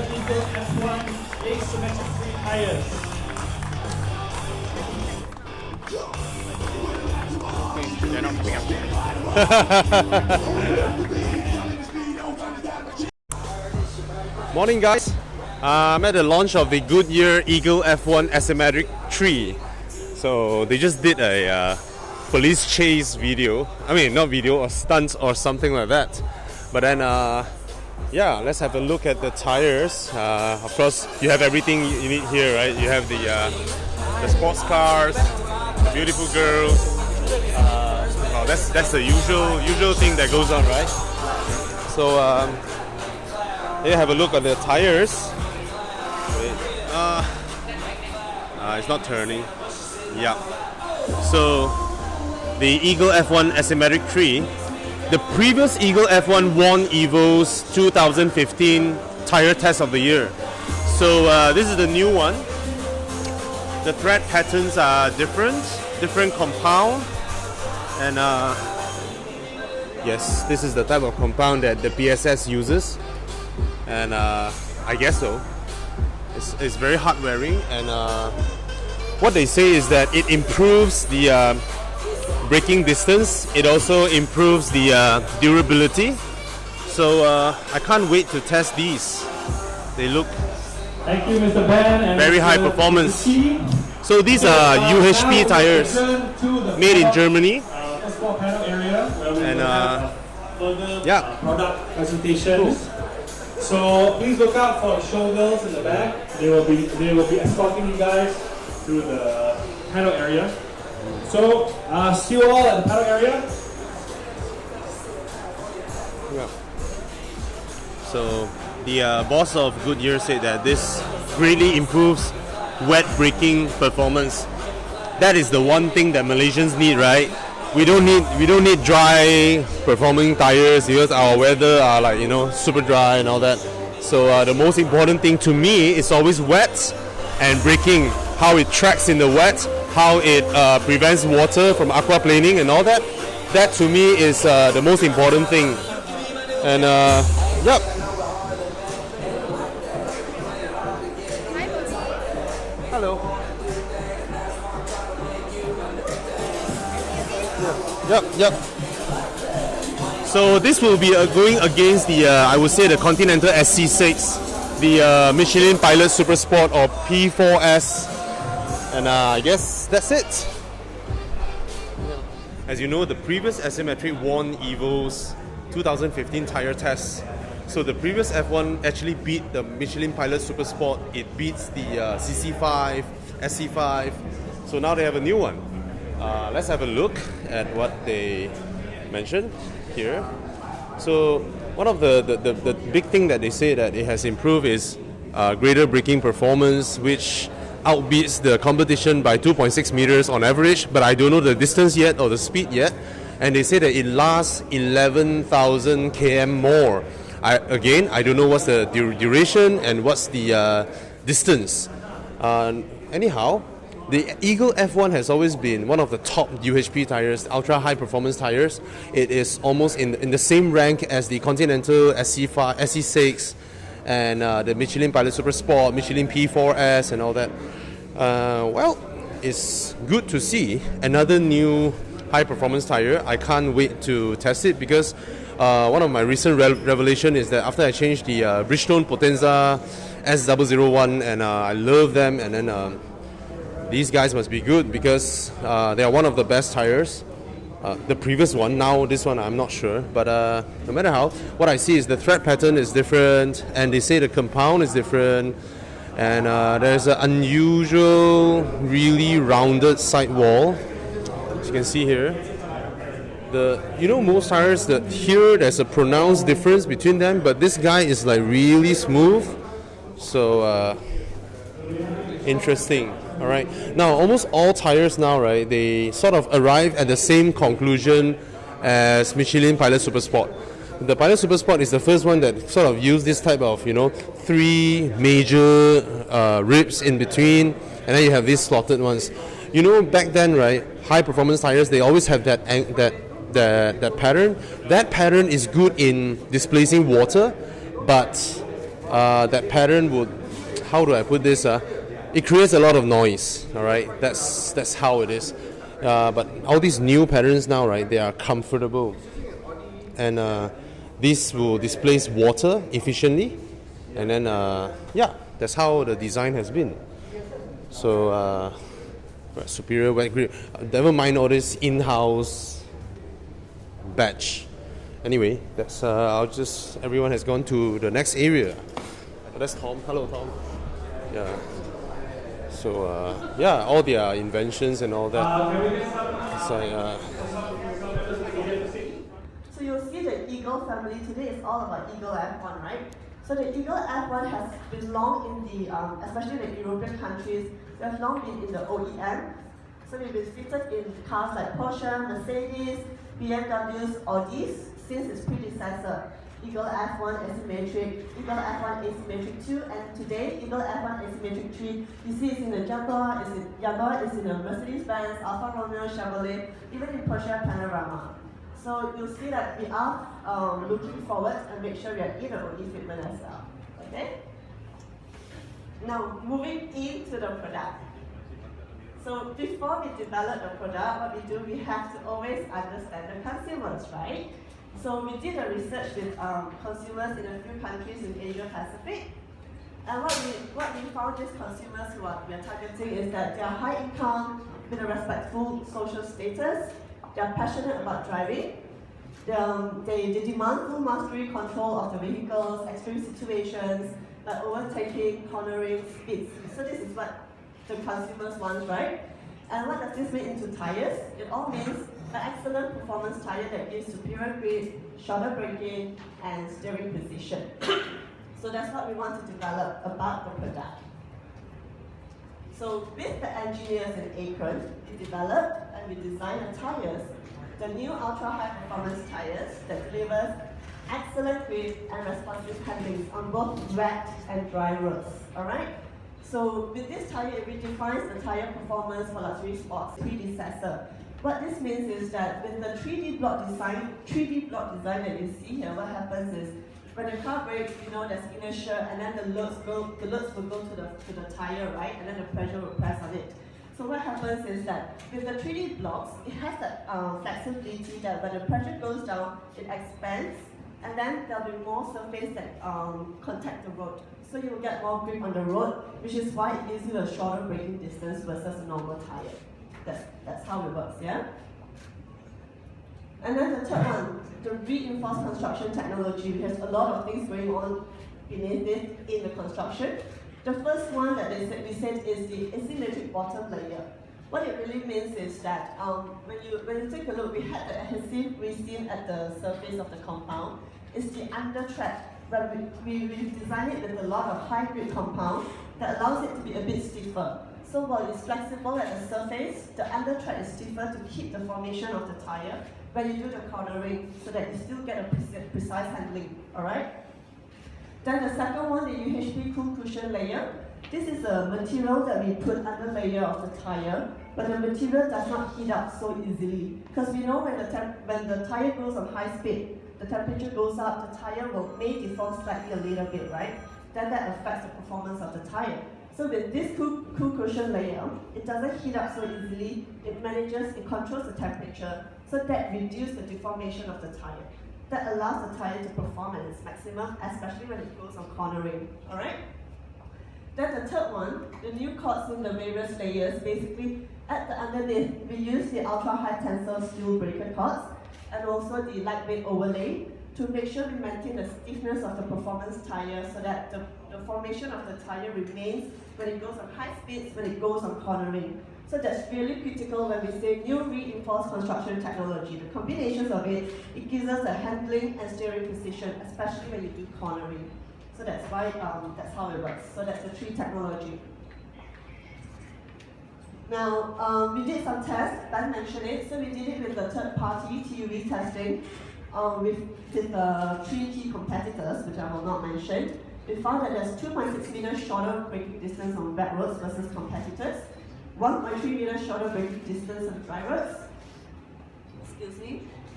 Eagle F1 Asymmetric tires. They're not coming up there. Morning guys, I'm at the launch of the GoodYear Eagle F1 Asymmetric 3. So they just did a police chase video. I mean not video, or stunts or something like that. But then yeah, let's have a look at the tires. Of course you have everything you need here, right? You have the sports cars, the beautiful girls. Well, that's the usual thing that goes on, right? So here, have a look at the tires. Wait, it's not turning. Yeah. So the Eagle F1 Asymmetric 3. The previous Eagle F1 won Evo's 2015 tire test of the year. So this is the new one. The thread patterns are different compound. And yes, this is the type of compound that the PSS uses. And I guess so. It's very hard wearing, and what they say is that it improves the braking distance. It also improves the durability. So I can't wait to test these. They look Thank you, Mr. Ben, and very high performance. So these are UHP tires made in Germany. Panel area where we and have further yeah, product presentations. So please look out for the show girls in the back. They will be escorting you guys through the panel area. So see you all at the panel area. Yeah. So the boss of GoodYear said that this greatly improves wet braking performance. That is the one thing that Malaysians need, right? We don't need dry performing tires because our weather are like, you know, super dry and all that. So the most important thing to me is always wet and braking. How it tracks in the wet, how it prevents water from aquaplaning and all that. That to me is the most important thing. And yep. Hello. Yep. So this will be going against the, I would say, the Continental SC6, the Michelin Pilot Super Sport or P4S, and I guess that's it. As you know, the previous Asymmetric won Evo's 2015 tire test. So the previous F1 actually beat the Michelin Pilot Super Sport. It beats the CC5, SC5. So now they have a new one. Let's have a look at what they mentioned here. So one of the big thing that they say that it has improved is greater braking performance, which outbeats the competition by 2.6 meters on average, but I don't know the distance yet or the speed yet. And they say that it lasts 11,000 km more. I don't know what's the duration and what's the distance. Anyhow, the Eagle F1 has always been one of the top UHP tires, ultra high performance tires. It is almost in the same rank as the Continental SC5, SC6, and the Michelin Pilot Super Sport, Michelin P4S, and all that. Well, it's good to see another new high performance tire. I can't wait to test it because one of my recent revelation is that after I changed the Bridgestone Potenza S001, and I love them, and then these guys must be good because they are one of the best tires. The previous one, now this one I'm not sure, but no matter how, what I see is the thread pattern is different, and they say the compound is different, and there's an unusual, really rounded sidewall, as you can see here. Most tires that here there's a pronounced difference between them, but this guy is like really smooth, so interesting. All right. Now, almost all tires now, right, they sort of arrive at the same conclusion as Michelin Pilot Super Sport. The Pilot Super Sport is the first one that sort of used this type of, three major ribs in between, and then you have these slotted ones. Back then, right, high performance tires, they always have that pattern. That pattern is good in displacing water, but that pattern would, how do I put this? It creates a lot of noise. All right, that's how it is. But all these new patterns now, right? They are comfortable, and this will displace water efficiently, and then yeah, that's how the design has been. So superior wet grip. Never mind all this in-house batch. Anyway, that's everyone has gone to the next area. That's Tom. Hello, Tom. Yeah. So yeah, all their inventions and all that. It's like, so you'll see the Eagle family today is all about Eagle F1, right? So the Eagle F1 has been long in the, especially the European countries, they have long been in the OEM. So we've been fitted in cars like Porsche, Mercedes, BMWs, Audis since its predecessor, Eagle F1 Asymmetric, Eagle F1 Asymmetric 2, and today Eagle F1 Asymmetric 3. You see it's in the Jaguar, it's in the Mercedes-Benz, Alfa Romeo, Chevrolet, even in Porsche Panorama. So you'll see that we are looking forward and make sure we are in the OE fitment as well. Okay? Now, moving into the product. So before we develop the product, what we do, we have to always understand the consumers, right? So we did a research with consumers in a few countries in Asia Pacific. And what we found these consumers who we are targeting is that they are high income with a respectful social status. They are passionate about driving. They demand full mastery control of the vehicles, extreme situations, like overtaking, cornering, speeds. So this is what the consumers want, right? And what does this mean into tires? It all means an excellent performance tire that gives superior grip, shorter braking, and steering position. So that's what we want to develop about the product. So with the engineers in Akron, we developed and we designed the tires, the new ultra-high performance tires that delivers excellent grip and responsive handlings on both wet and dry roads. Alright? So with this tire, it redefines the tire performance for luxury sports predecessor. What this means is that with the 3D block design that you see here, what happens is when the car brakes, you know there's inertia, and then the loads will go to the tire, right? And then the pressure will press on it. So what happens is that with the 3D blocks, it has that flexibility that when the pressure goes down, it expands, and then there'll be more surface that contact the road. So you will get more grip on the road, which is why it gives you a shorter braking distance versus a normal tire. That's how it works, yeah? And then the third one, the reinforced construction technology. There's a lot of things going on beneath it in the construction. The first one that we said is the asymmetric bottom layer. What it really means is that when you take a look, we had the adhesive resin at the surface of the compound. It's the undertread, where we've designed it with a lot of high grip compound that allows it to be a bit stiffer. So while it's flexible at the surface, the undertread is stiffer to keep the formation of the tire when you do the cornering, so that you still get a precise handling, alright? Then the second one, the UHP cool cushion layer. This is a material that we put under layer of the tire, but the material does not heat up so easily. Because we know when the tire goes on high speed, the temperature goes up, the tire may deform slightly a little bit, right? Then that affects the performance of the tire. So with this cool cushion layer, it doesn't heat up so easily, it controls the temperature, so that reduces the deformation of the tire. That allows the tire to perform at its maximum, especially when it goes on cornering, alright? Then the third one, the new cords in the various layers, basically at the underneath, we use the ultra-high tensile steel breaker cords, and also the lightweight overlay, to make sure we maintain the stiffness of the performance tire so that the formation of the tire remains when it goes on high speeds, when it goes on cornering. So that's really critical when we say new reinforced construction technology. The combinations of it gives us a handling and steering precision, especially when you do cornering. So that's why, that's how it works. So that's the 3 technology. Now, we did some tests, Ben mentioned it, so we did it with the third-party TUV testing with the 3 key competitors, which I will not mention. We found that there's 2.6 meters shorter braking distance on wet roads versus competitors, 1.3 meters shorter braking distance on dry roads,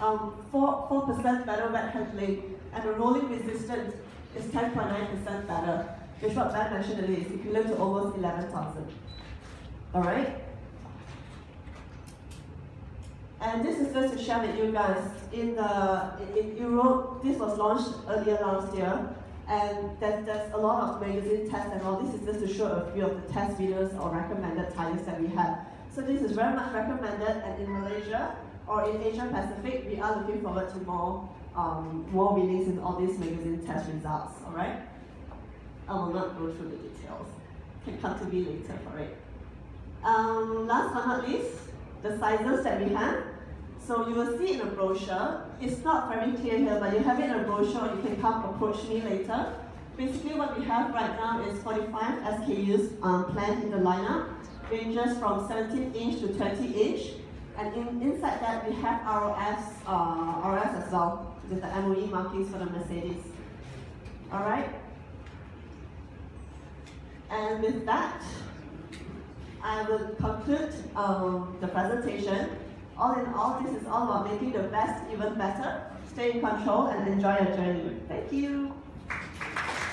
4% better wet handling, and a rolling resistance is 10.9% better, which what Ben mentioned earlier is equivalent to almost 11,000. Alright? And this is just to share with you guys, in Europe, this was launched earlier last year, and there's a lot of magazine tests and all. This is just to show a few of the test videos or recommended tires that we have. So this is very much recommended, and in Malaysia or in Asia Pacific, we are looking forward to more readings in all these magazine test results, alright? I will not go through the details. Can come to me later for it. Last but not least, the sizes that we have. So you will see in a brochure, it's not very clear here, but you have it in a brochure, you can come approach me later. Basically what we have right now is 45 SKUs planned in the lineup, ranges from 17-inch to 20-inch, and inside that we have RS as well, with the MOE markings for the Mercedes. Alright? And with that, I will conclude the presentation. All in all, this is all about making the best even better. Stay in control and enjoy your journey. Thank you.